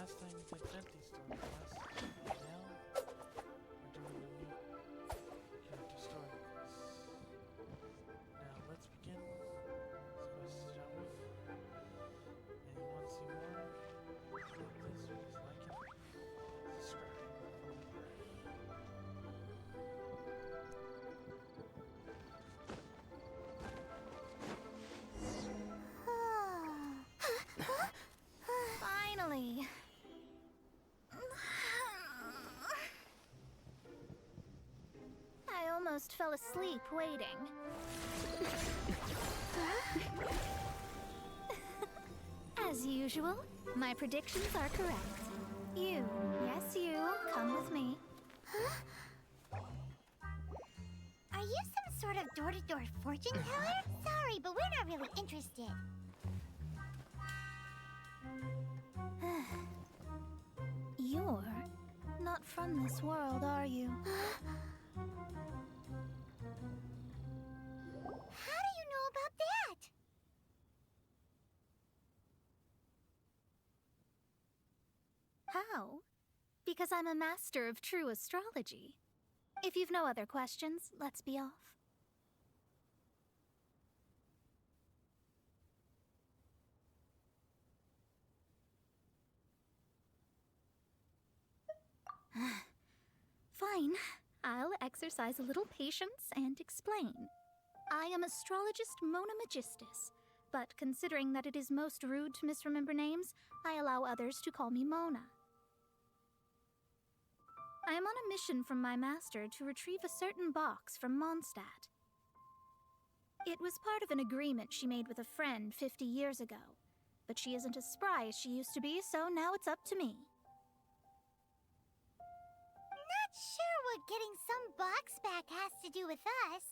last time we did Venti's story quest, now we're doing a new character story quest. Now let's begin this quest, shall we? And you want to see more like this, please like it, subscribe. Finally. I almost fell asleep waiting. As usual, my predictions are correct. You, yes you, come with me. Are you some sort of door-to-door fortune teller? Sorry, but we're not really interested. You're not from this world, are you? How do you know about that? How? Because I'm a master of true astrology. If you've no other questions, let's be off. Fine. I'll exercise a little patience and explain. I am astrologist Mona Magistus, but considering that it is most rude to misremember names, I allow others to call me Mona. I am on a mission from my master to retrieve a certain box from Mondstadt. It was part of an agreement she made with a friend 50 years ago, but she isn't as spry as she used to be, so now it's up to me. Not sure what getting some box back has to do with us.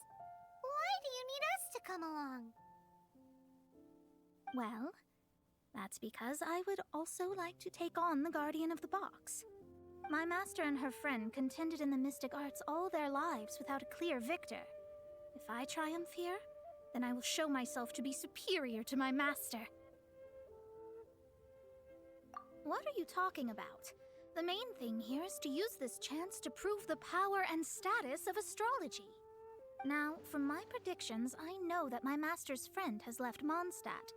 Why do you need us to come along? Well, that's because I would also like to take on the guardian of the box. My master and her friend contended in the mystic arts all their lives without a clear victor. If I triumph here, then I will show myself to be superior to my master. What are you talking about? The main thing here is to use this chance to prove the power and status of astrology. Now, from my predictions, I know that my master's friend has left Mondstadt,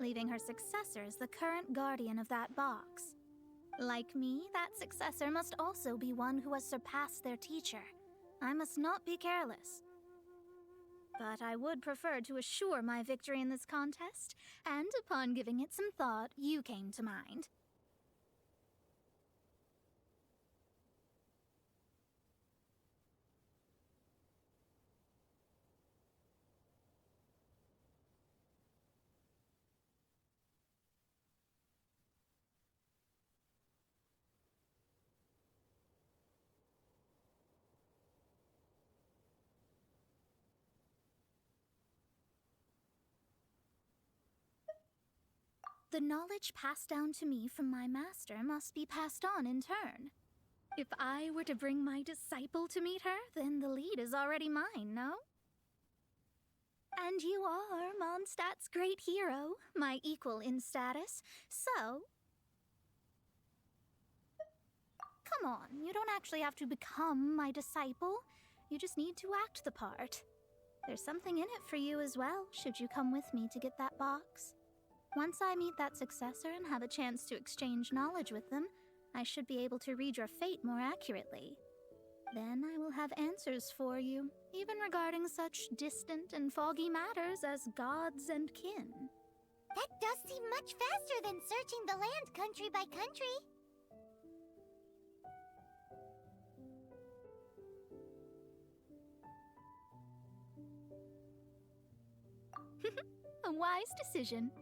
leaving her successor as the current guardian of that box. Like me, that successor must also be one who has surpassed their teacher. I must not be careless. But I would prefer to assure my victory in this contest, and upon giving it some thought, you came to mind. The knowledge passed down to me from my master must be passed on in turn. If I were to bring my disciple to meet her, then the lead is already mine, no? And you are Mondstadt's great hero, my equal in status, so... Come on, you don't actually have to become my disciple. You just need to act the part. There's something in it for you as well, should you come with me to get that box. Once I meet that successor and have a chance to exchange knowledge with them, I should be able to read your fate more accurately. Then I will have answers for you, even regarding such distant and foggy matters as gods and kin. That does seem much faster than searching the land country by country. A wise decision.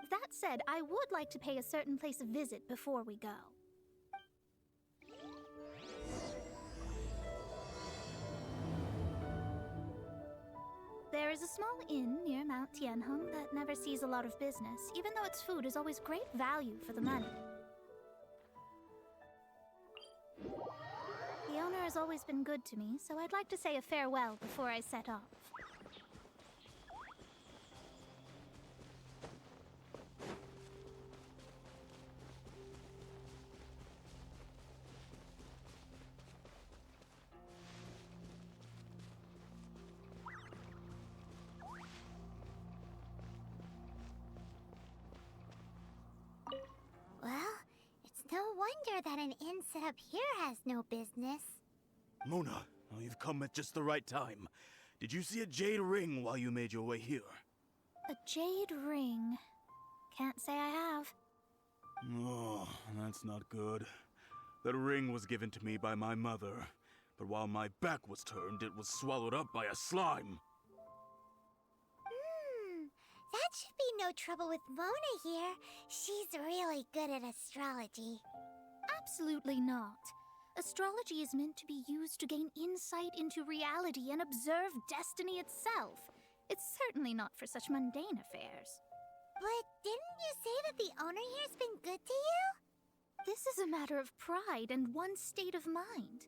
That said, I would like to pay a certain place a visit before we go. There is a small inn near Mount Tianheng that never sees a lot of business, even though its food is always great value for the money. The owner has always been good to me, so I'd like to say a farewell before I set off. wonder that an inn set up here has no business. Mona, oh, you've come at just the right time. Did you see a jade ring while you made your way here? A jade ring. Can't say I have. Oh, that's not good. That ring was given to me by my mother, but while my back was turned, it was swallowed up by a slime. That should be no trouble with Mona here. She's really good at astrology. Absolutely not. Astrology is meant to be used to gain insight into reality and observe destiny itself. It's certainly not for such mundane affairs. But didn't you say that the owner here's been good to you? This is a matter of pride and one's state of mind.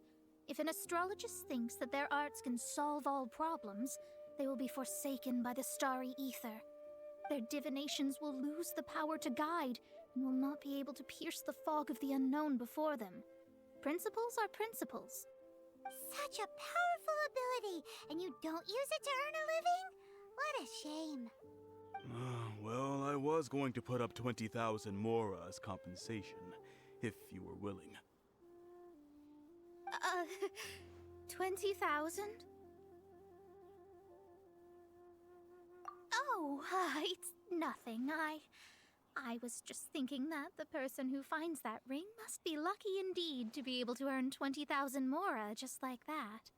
If an astrologist thinks that their arts can solve all problems, they will be forsaken by the starry ether. Their divinations will lose the power to guide and will not be able to pierce the fog of the unknown before them. Principles are principles. Such a powerful ability, and you don't use it to earn a living? What a shame. Well, I was going to put up 20,000 mora as compensation, if you were willing. 20,000? Oh, it's nothing. I was just thinking that the person who finds that ring must be lucky indeed to be able to earn 20,000 mora just like that.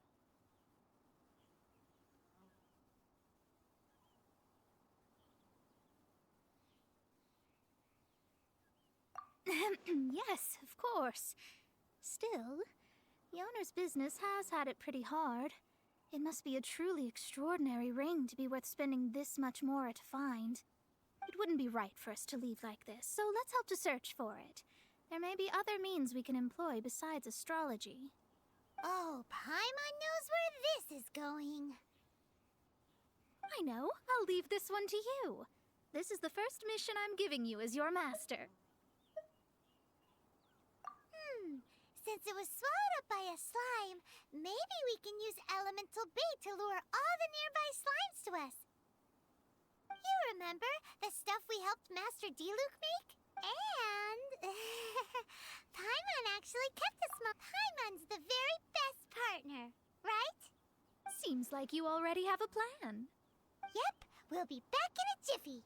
Yes, of course. Still, the owner's business has had it pretty hard. It must be a truly extraordinary ring to be worth spending this much mora to find. It wouldn't be right for us to leave like this, so let's help to search for it. There may be other means we can employ besides astrology. Oh, Paimon knows where this is going. I know. I'll leave this one to you. This is the first mission I'm giving you as your master. Since it was swallowed up by a slime, maybe we can use elemental bait to lure all the nearby slimes to us. You remember the stuff we helped Master Diluc make? And Paimon actually kept the small. Paimon's the very best partner, right? Seems like you already have a plan. Yep, we'll be back in a jiffy.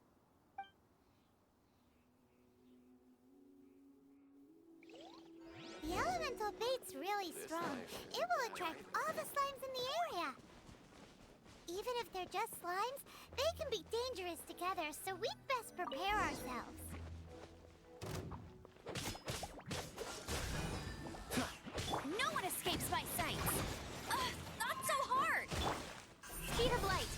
The elemental bait's really strong. It will attract all the slimes in the area. Even if they're just slimes, they can be dangerous together, so we'd best prepare ourselves. No one escapes my sight! Not so hard! Speed of light!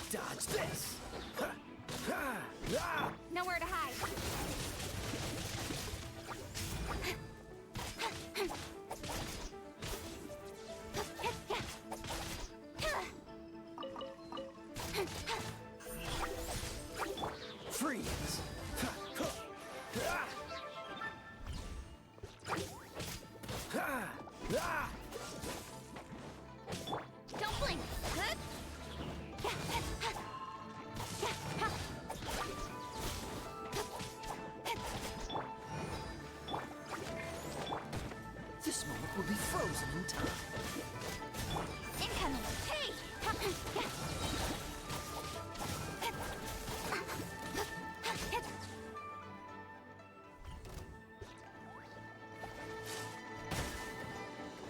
Dodge this! Nowhere to hide. Freeze! Don't blink. This moment will be frozen in time. Incoming. Hey!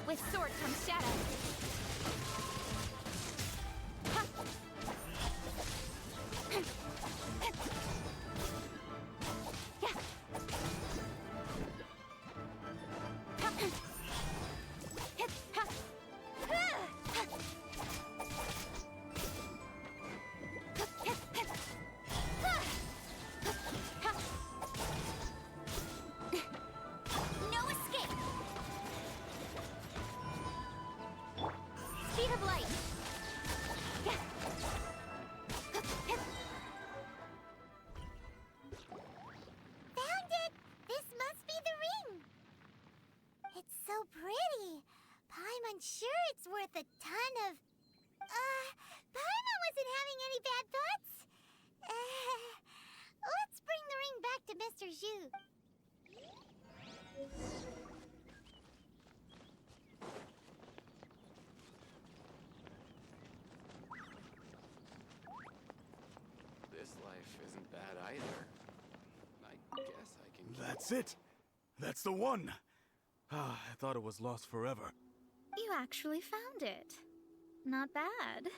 With sword comes shadow. No escape. Speed of light. Found it! This must be the ring! It's so pretty. Paimon sure it's worth a ton of... Paimon wasn't having any bad thoughts Mr. Zhu. This life isn't bad either. I guess I can keep... That's it! That's the one! Ah, I thought it was lost forever. You actually found it. Not bad.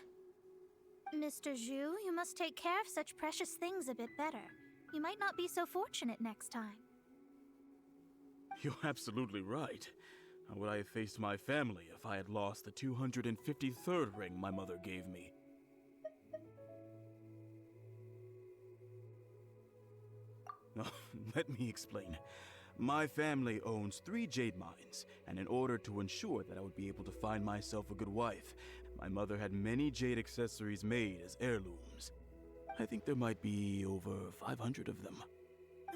Mr. Zhu, you must take care of such precious things a bit better. You might not be so fortunate next time. You're absolutely right. How would I have faced my family if I had lost the 253rd ring my mother gave me? Let me explain. My family owns 3 jade mines, and in order to ensure that I would be able to find myself a good wife, my mother had many jade accessories made as heirlooms. I think there might be over 500 of them.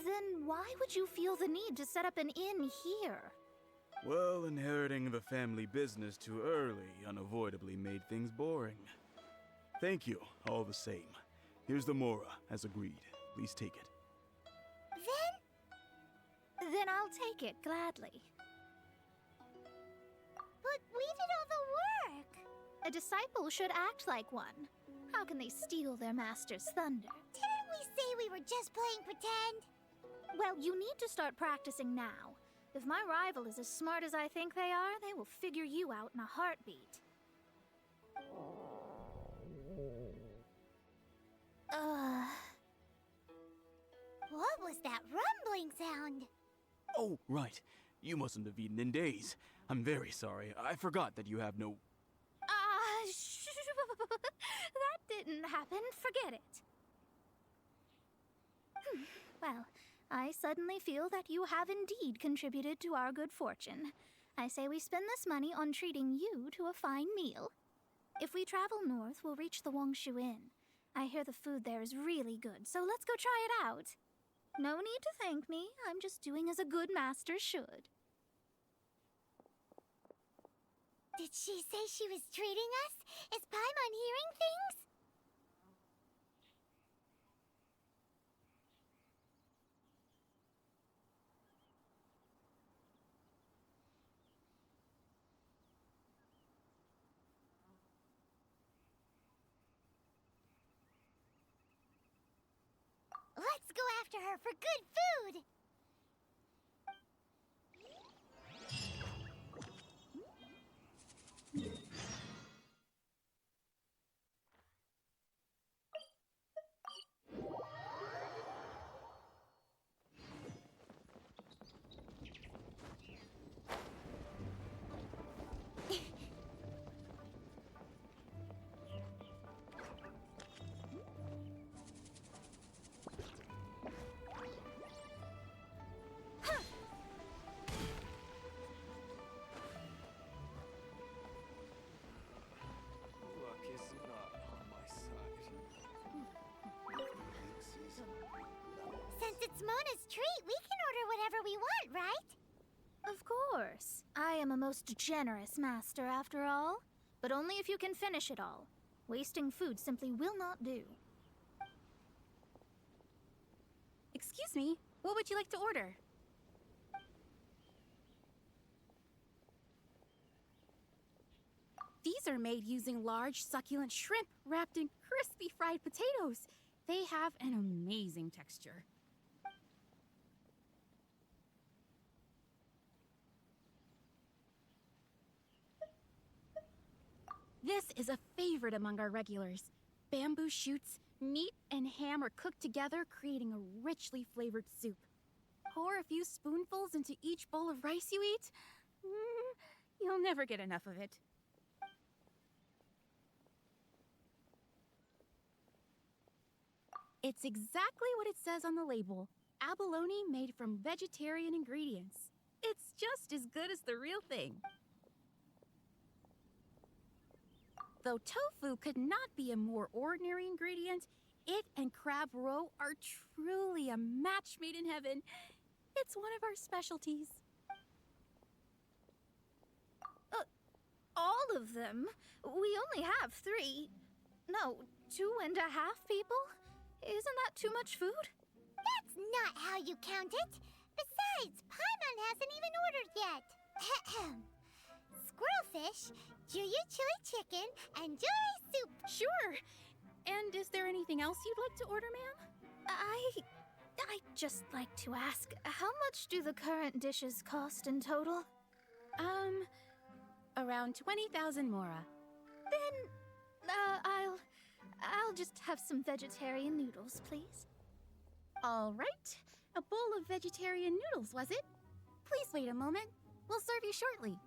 Then why would you feel the need to set up an inn here? Well, inheriting the family business too early unavoidably made things boring. Thank you, all the same. Here's the Mora, as agreed. Please take it. Then I'll take it gladly. But we did all the work. A disciple should act like one. How can they steal their master's thunder? Didn't we say we were just playing pretend? Well, you need to start practicing now. If my rival is as smart as I think they are, they will figure you out in a heartbeat. What was that rumbling sound? Oh, right. You mustn't have eaten in days. I'm very sorry. I forgot that you have no... That didn't happen. Forget it. Well, I suddenly feel that you have indeed contributed to our good fortune. I say we spend this money on treating you to a fine meal. If we travel north, we'll reach the Wongshu Inn. I hear the food there is really good, so let's go try it out. No need to thank me. I'm just doing as a good master should. Did she say she was treating us? Is Paimon hearing things? Let's go after her for good food! Luck is not on my side. Since it's Mona's treat, we can order whatever we want, right? Of course. I am a most generous master, after all. But only if you can finish it all. Wasting food simply will not do. Excuse me, what would you like to order? These are made using large, succulent shrimp wrapped in crispy fried potatoes. They have an amazing texture. This is a favorite among our regulars. Bamboo shoots, meat, and ham are cooked together, creating a richly flavored soup. Pour a few spoonfuls into each bowl of rice you eat. You'll never get enough of it. It's exactly what it says on the label. Abalone made from vegetarian ingredients. It's just as good as the real thing. Though tofu could not be a more ordinary ingredient, it and crab roe are truly a match made in heaven. It's one of our specialties. All of them? We only have 3. No, 2.5 people? Isn't that too much food? That's That's not how you count it. Besides, Paimon hasn't even ordered yet. Squirrelfish, Juyu chili chicken, and jewelry soup. Sure. And is there anything else you'd like to order, ma'am? I'd just like to ask, how much do the current dishes cost in total? Around 20,000 mora. Then, I'll just have some vegetarian noodles, please. All right. A bowl of vegetarian noodles, was it? Please wait a moment. We'll serve you shortly.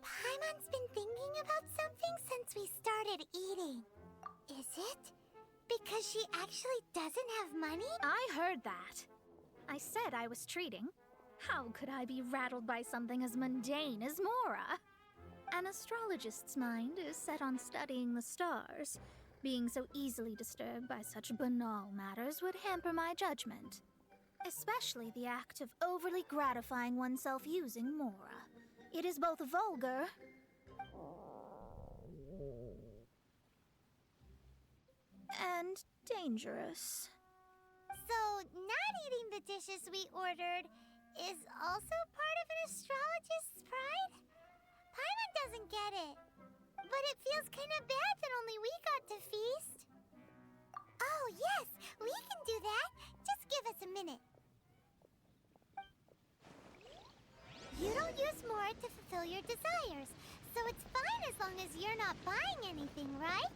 Paimon's been thinking about something since we started eating. Is it because she actually doesn't have money? I heard that. I said I was treating. How could I be rattled by something as mundane as Mora? An astrologist's mind is set on studying the stars. Being so easily disturbed by such banal matters would hamper my judgment. Especially the act of overly gratifying oneself using Mora. It is both vulgar and dangerous. So, not eating the dishes we ordered is also part of an astrologist's pride? Paimon doesn't get it. But it feels kind of bad that only we got to feast. Oh, yes, we can do that. Just give us a minute. You don't use more to fulfill your desires, so it's fine as long as you're not buying anything, right?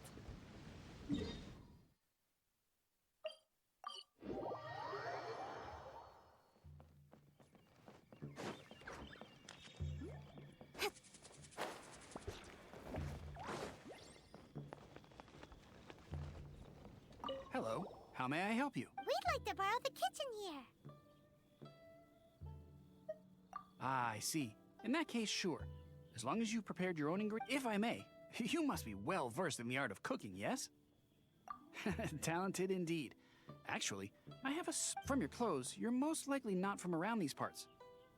Hello, how may I help you? We'd like to borrow the kitchen here. Ah, I see. In that case, sure. As long as you've prepared your own ingredients. If I may, you must be well versed in the art of cooking, yes? Talented indeed. Actually, I have from your clothes, you're most likely not from around these parts.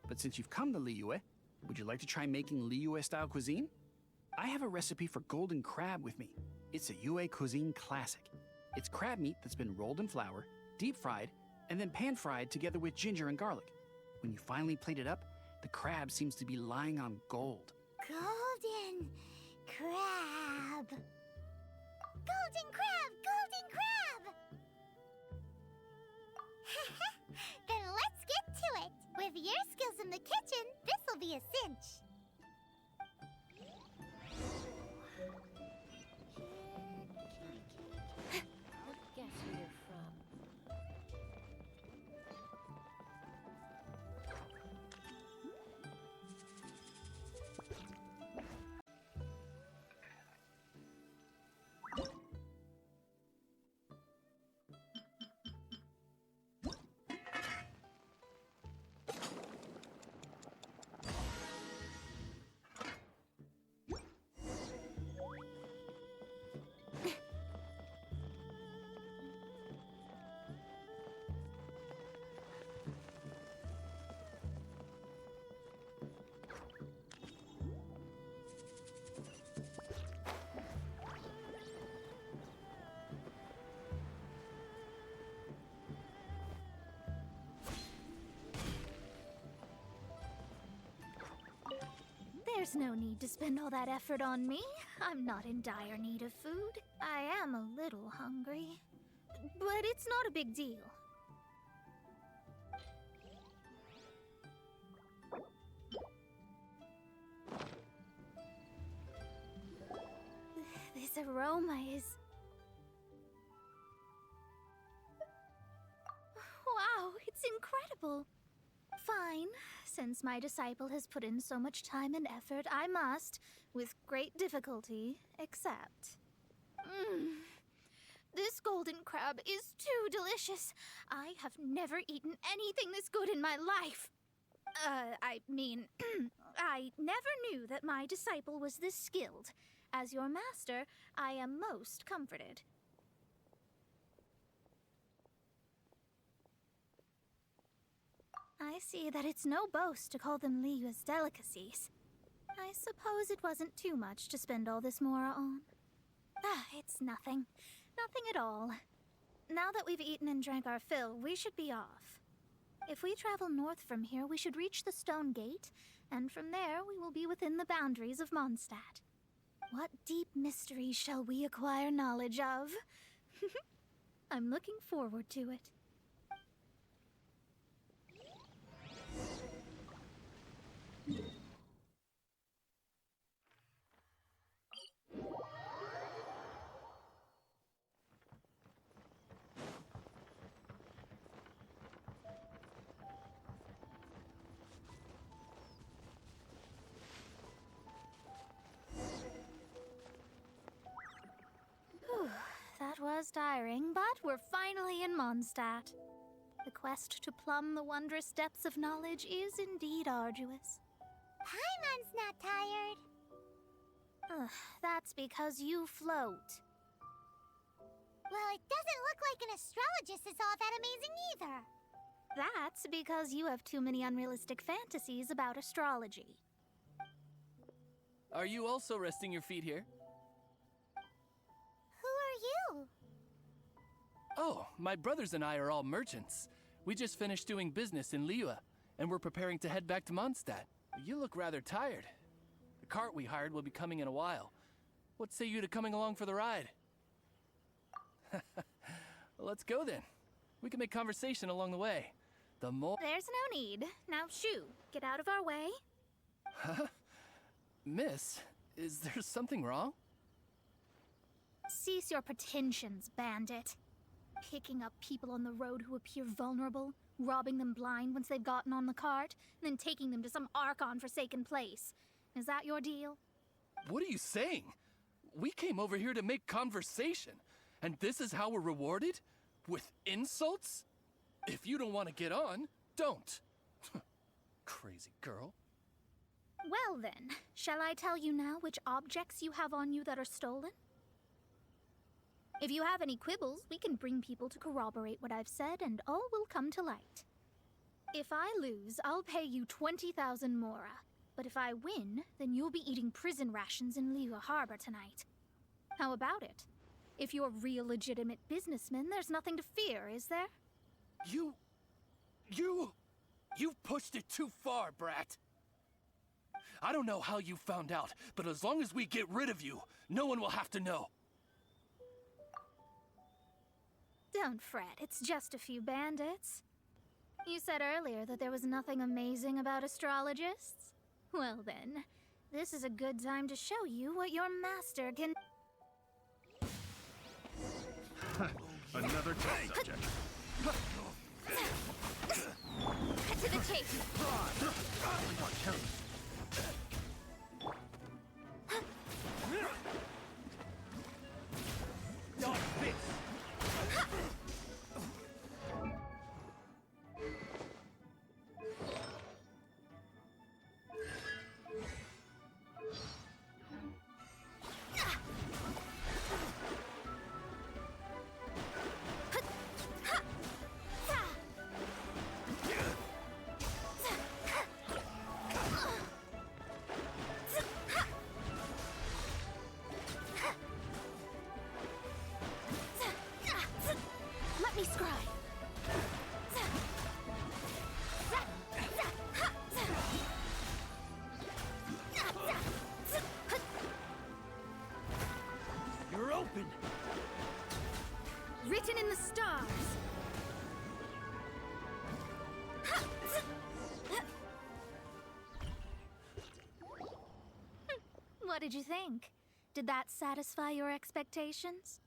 But since you've come to Liyue, would you like to try making Liyue-style cuisine? I have a recipe for golden crab with me. It's a Yue cuisine classic. It's crab meat that's been rolled in flour, deep fried, and then pan fried together with ginger and garlic. When you finally plate it up, the crab seems to be lying on gold. Golden crab. Golden crab! Golden crab! Then let's get to it. With your skills in the kitchen, this'll be a cinch. Guess where you're from. There's no need to spend all that effort on me. I'm not in dire need of food. I am a little hungry. But it's not a big deal. This aroma is... Wow, it's incredible. Fine. Since my disciple has put in so much time and effort, I must, with great difficulty, accept. This golden crab is too delicious. I have never eaten anything this good in my life. I mean, I never knew that my disciple was this skilled. As your master, I am most comforted. I see that it's no boast to call them Liyue's delicacies. I suppose it wasn't too much to spend all this mora on. Ah, it's nothing. Nothing at all. Now that we've eaten and drank our fill, we should be off. If we travel north from here, we should reach the Stone Gate, and from there we will be within the boundaries of Mondstadt. What deep mystery shall we acquire knowledge of? I'm looking forward to it. That was tiring, but we're finally in Mondstadt. The quest to plumb the wondrous depths of knowledge is indeed arduous. Paimon's not tired. That's because you float. Well, it doesn't look like an astrologist is all that amazing either. That's because you have too many unrealistic fantasies about astrology. Are you also resting your feet here? Who are you? Oh, my brothers and I are all merchants. We just finished doing business in Liyue, and we're preparing to head back to Mondstadt. You look rather tired. The cart we hired will be coming in a while. What say you to coming along for the ride? Well, let's go then. We can make conversation along the way. The more— There's no need. Now shoo, get out of our way. Huh? Miss, is there something wrong? Cease your pretensions, bandit. Picking up people on the road who appear vulnerable, robbing them blind once they've gotten on the cart, and then taking them to some Archon-forsaken place. Is that your deal? What are you saying? We came over here to make conversation, and this is how we're rewarded? With insults? If you don't want to get on, don't. Crazy girl. Well then, shall I tell you now which objects you have on you that are stolen? If you have any quibbles, we can bring people to corroborate what I've said, and all will come to light. If I lose, I'll pay you 20,000 mora. But if I win, then you'll be eating prison rations in Liyue Harbor tonight. How about it? If you're real legitimate businessmen, there's nothing to fear, is there? You've pushed it too far, brat. I don't know how you found out, but as long as we get rid of you, no one will have to know. Don't fret, it's just a few bandits. You said earlier that there was nothing amazing about astrologists? Well then, this is a good time to show you what your master can— Another test subject. Cut to the chase! Dodge this! Let me scry! You're open! Written in the stars! What did you think? Did that satisfy your expectations?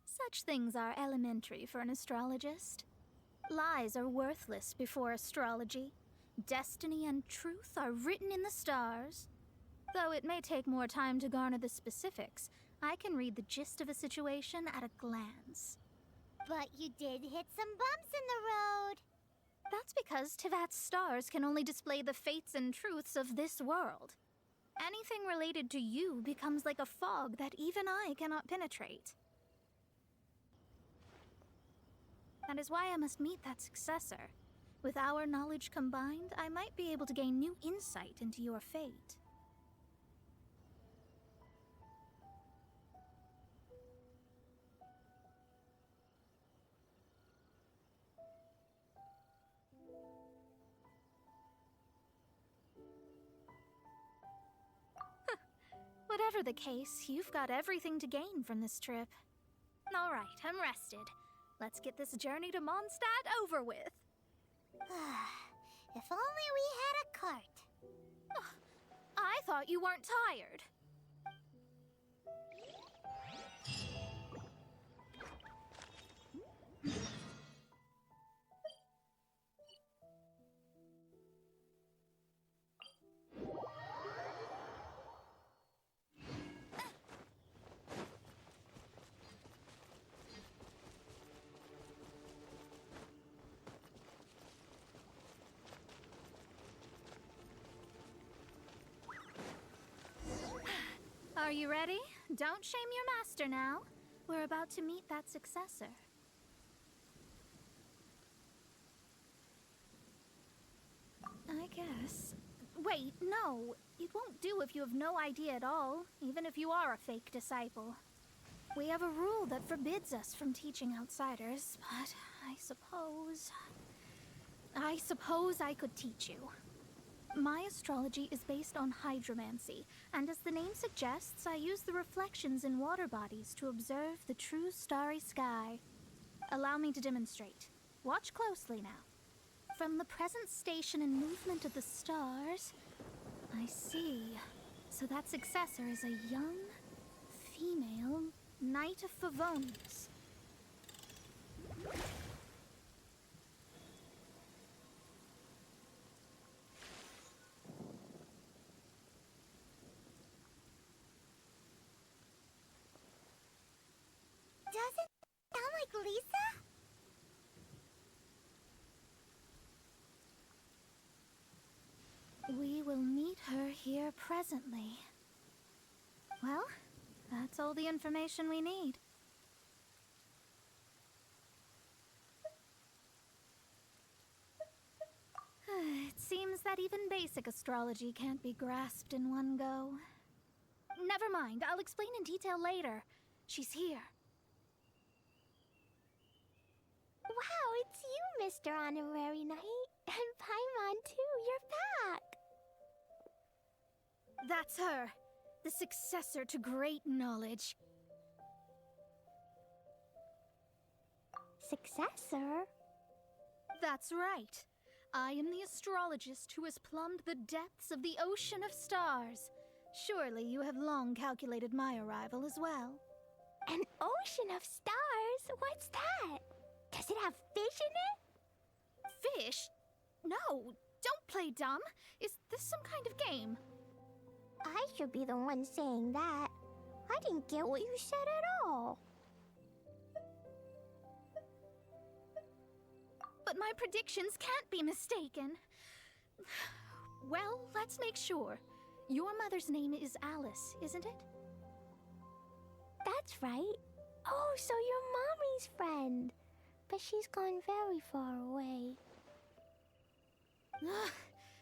Such things are elementary for an astrologist. Lies are worthless before astrology. Destiny and truth are written in the stars. Though it may take more time to garner the specifics, I can read the gist of a situation at a glance. But you did hit some bumps in the road. That's because Tivat's stars can only display the fates and truths of this world. Anything related to you becomes like a fog that even I cannot penetrate. That is why I must meet that successor. With our knowledge combined, I might be able to gain new insight into your fate. Whatever the case, you've got everything to gain from this trip. All right, I'm rested. Let's get this journey to Mondstadt over with. If only we had a cart. I thought you weren't tired. Are you ready? Don't shame your master now. We're about to meet that successor. I guess. Wait, no. It won't do if you have no idea at all, even if you are a fake disciple. We have a rule that forbids us from teaching outsiders, but I suppose I could teach you. My astrology is based on hydromancy, and as the name suggests, I use the reflections in water bodies to observe the true starry sky. Allow me to demonstrate. Watch closely now. From the present station and movement of the stars, I see. So that successor is a young, female Knight of Favonius. Doesn't sound like Lisa? We will meet her here presently. Well, that's all the information we need. It seems that even basic astrology can't be grasped in one go. Never mind, I'll explain in detail later. She's here. Wow, it's you, Mr. Honorary Knight. And Paimon, too. You're back. That's her. The successor to great knowledge. Successor? That's right. I am the astrologist who has plumbed the depths of the ocean of stars. Surely you have long calculated my arrival as well. An ocean of stars? What's that? Does it have fish in it? Fish? No, don't play dumb. Is this some kind of game? I should be the one saying that. I didn't get what you said at all. But my predictions can't be mistaken. Well, let's make sure. Your mother's name is Alice, isn't it? That's right. Oh, so you're Mommy's friend. But she's gone very far away.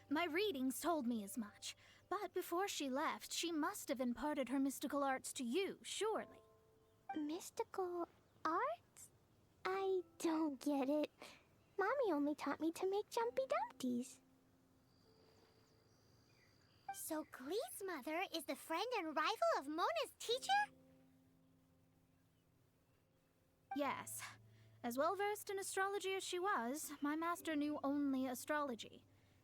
My readings told me as much. But before she left, she must have imparted her mystical arts to you, surely. Mystical arts? I don't get it. Mommy only taught me to make Jumpy Dumpties. So Glee's mother is the friend and rival of Mona's teacher? Yes. As well-versed in astrology as she was, my master knew only astrology.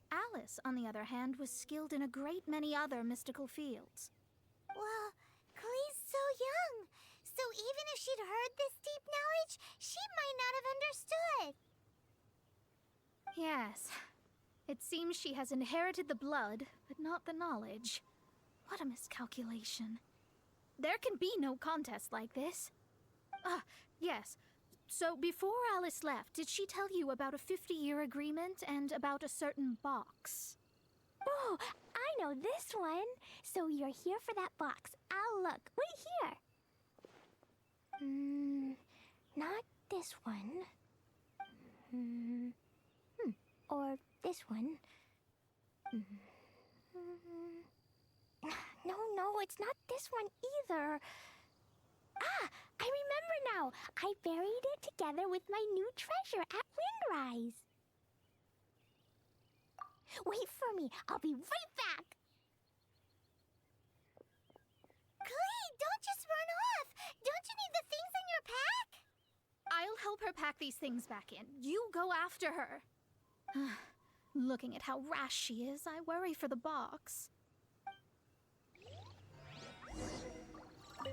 Alice, on the other hand, was skilled in a great many other mystical fields. Well, Glee's so young. So even if she'd heard this deep knowledge, she might not have understood. Yes. It seems she has inherited the blood, but not the knowledge. What a miscalculation. There can be no contest like this. Ah, yes. So before Alice left, did she tell you about a 50-year agreement and about a certain box? Oh, I know this one. So you're here for that box. I'll look. Wait here. Not this one. Or this one. No, it's not this one either. Ah, I remember now. I buried it together with my new treasure at Windrise. Wait for me. I'll be right back. help her pack these things back in. You go after her. Looking at how rash she is, I worry for the box.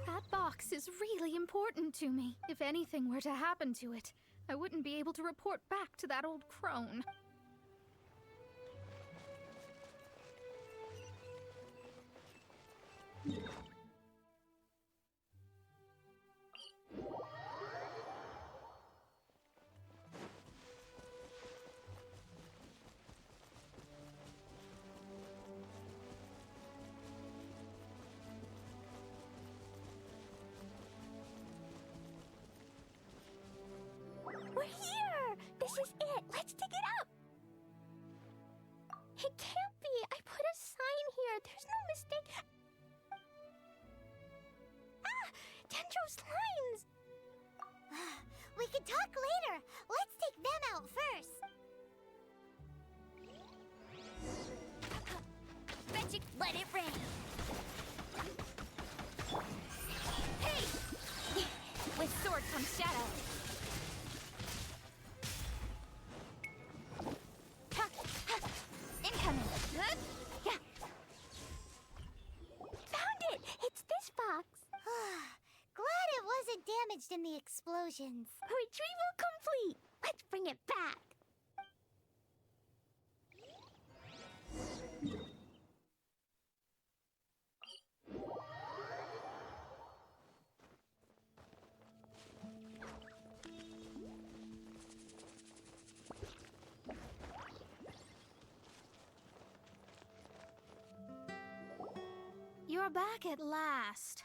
That box is really important to me. If anything were to happen to it, I wouldn't be able to report back to that old crone. We're here! This is it! Let's dig it up! It can't be! I put a sign here! There's no mistake! Ah! Dendro's lines! We can talk later. Let's take them out first. Magic, let it rain! Hey! With sword comes shadow. Incoming. Yeah. Found it! It's this box! Glad it wasn't damaged in the explosions. Retrieval complete! Let's bring it back! You're back at last.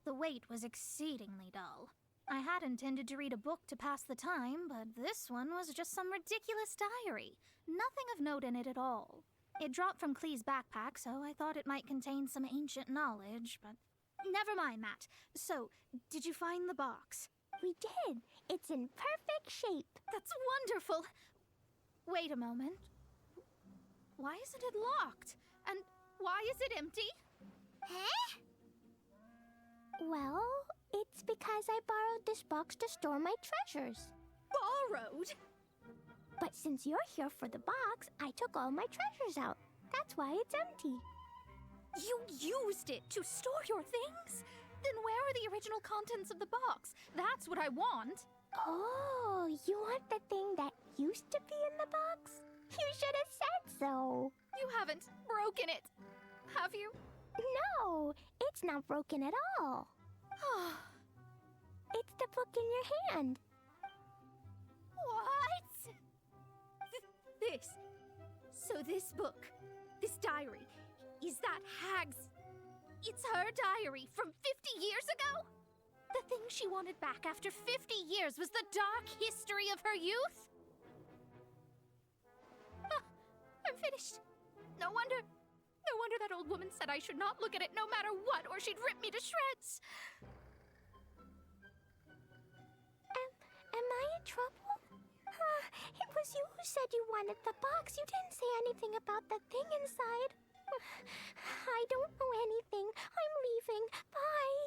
The wait was exceedingly dull. I had intended to read a book to pass the time, but this one was just some ridiculous diary. Nothing of note in it at all. It dropped from Klee's backpack, so I thought it might contain some ancient knowledge, but never mind that. So, did you find the box? We did! It's in perfect shape! That's wonderful! Wait a moment. Why isn't it locked? And why is it empty? Huh? Well, it's because I borrowed this box to store my treasures. Borrowed? But since you're here for the box, I took all my treasures out. That's why it's empty. You used it to store your things? Then where are the original contents of the box? That's what I want. Oh, you want the thing that used to be in the box? You should have said so. You haven't broken it, have you? No, it's not broken at all. It's the book in your hand. What? This. So this book, this diary, is that Hag's... It's her diary from 50 years ago? The thing she wanted back after 50 years was the dark history of her youth? I'm finished. No wonder that old woman said I should not look at it no matter what, or she'd rip me to shreds. Am I in trouble? It was you who said you wanted the box. You didn't say anything about the thing inside. I don't know anything. I'm leaving. Bye.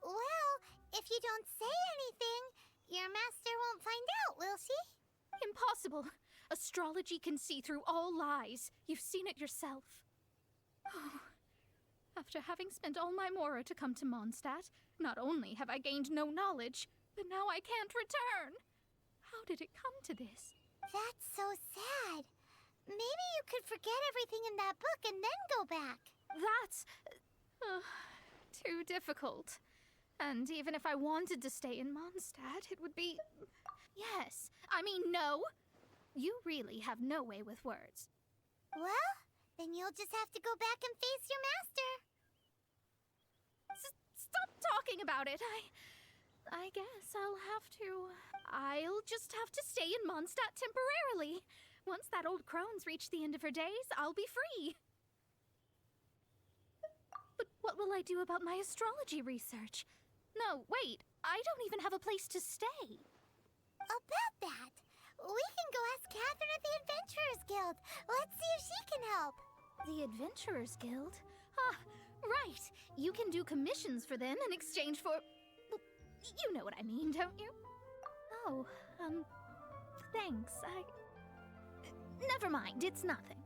Well, if you don't say anything, your master won't find out, will she? Impossible. Astrology can see through all lies. You've seen it yourself. After having spent all my mora to come to Mondstadt, not only have I gained no knowledge, but now I can't return. How did it come to this? That's so sad. Maybe you could forget everything in that book and then go back. That's... too difficult. And even if I wanted to stay in Mondstadt, it would be... Yes, I mean no. You really have no way with words. Well, then you'll just have to go back and face your master. Stop talking about it. I guess I'll just have to stay in Mondstadt temporarily. Once that old crone's reached the end of her days, I'll be free. But what will I do about my astrology research? No, wait, I don't even have a place to stay. About that, we can go ask Catherine at the Adventurers Guild. Let's see if she can help. The Adventurers Guild? Ah, right. You can do commissions for them in exchange for... You know what I mean, don't you? Oh, thanks. Never mind, it's nothing.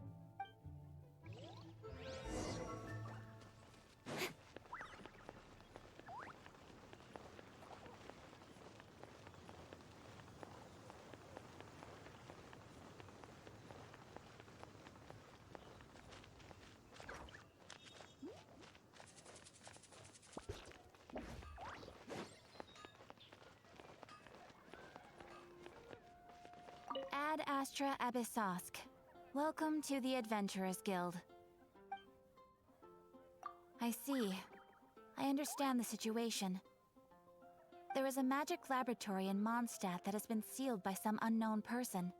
Ad Astra Abyssosk. Welcome to the Adventurers Guild. I see. I understand the situation. There is a magic laboratory in Mondstadt that has been sealed by some unknown person.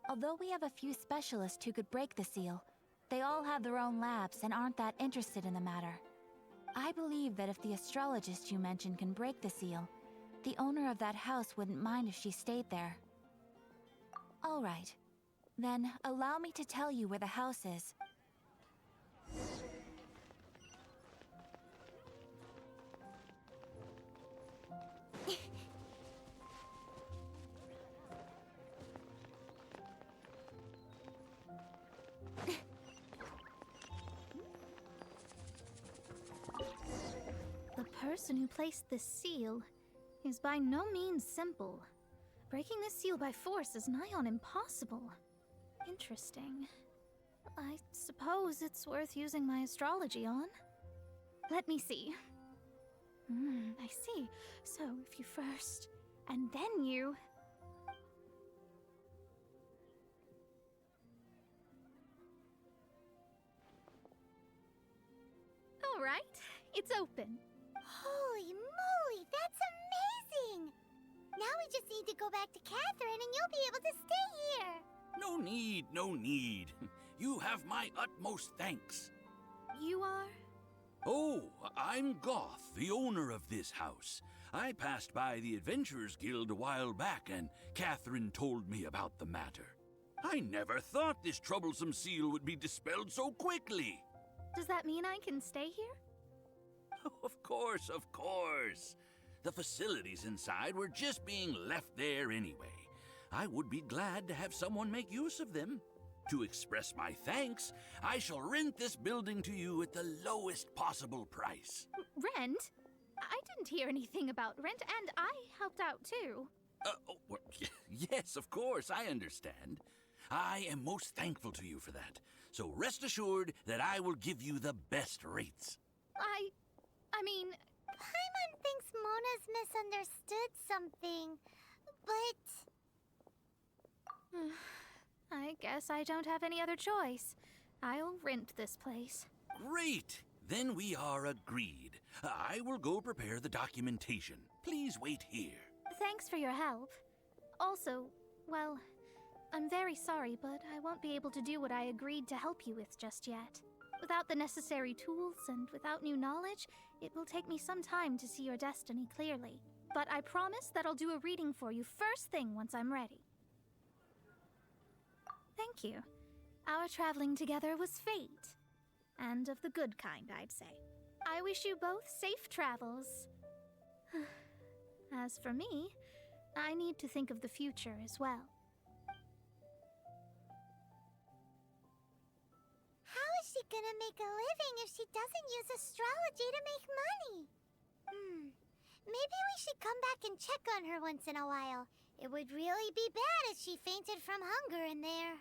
Although we have a few specialists who could break the seal, they all have their own labs and aren't that interested in the matter. I believe that if the astrologist you mentioned can break the seal, the owner of that house wouldn't mind if she stayed there. All right. Then, allow me to tell you where the house is. The person who placed this seal is by no means simple. Breaking this seal by force is nigh on impossible. Interesting. I suppose it's worth using my astrology on. Let me see. I see. So, if you first, and then you... All right, it's open. Holy moly, that's amazing! Now we just need to go back to Catherine and you'll be able to stay here. No need, no need. You have my utmost thanks. You are? Oh, I'm Goth, the owner of this house. I passed by the Adventurers Guild a while back, and Catherine told me about the matter. I never thought this troublesome seal would be dispelled so quickly. Does that mean I can stay here? Of course, of course. The facilities inside were just being left there anyway. I would be glad to have someone make use of them. To express my thanks, I shall rent this building to you at the lowest possible price. Rent? I didn't hear anything about rent, and I helped out too. Well, yes, of course, I understand. I am most thankful to you for that. So rest assured that I will give you the best rates. I mean... Paimon thinks Mona's misunderstood something, but... I guess I don't have any other choice. I'll rent this place. Great! Then we are agreed. I will go prepare the documentation. Please wait here. Thanks for your help. Also, well, I'm very sorry, but I won't be able to do what I agreed to help you with just yet. Without the necessary tools and without new knowledge, it will take me some time to see your destiny clearly. But I promise that I'll do a reading for you first thing once I'm ready. Thank you. Our traveling together was fate. And of the good kind, I'd say. I wish you both safe travels. As for me, I need to think of the future as well. How is she gonna make a living if she doesn't use astrology to make money? Maybe we should come back and check on her once in a while. It would really be bad if she fainted from hunger in there.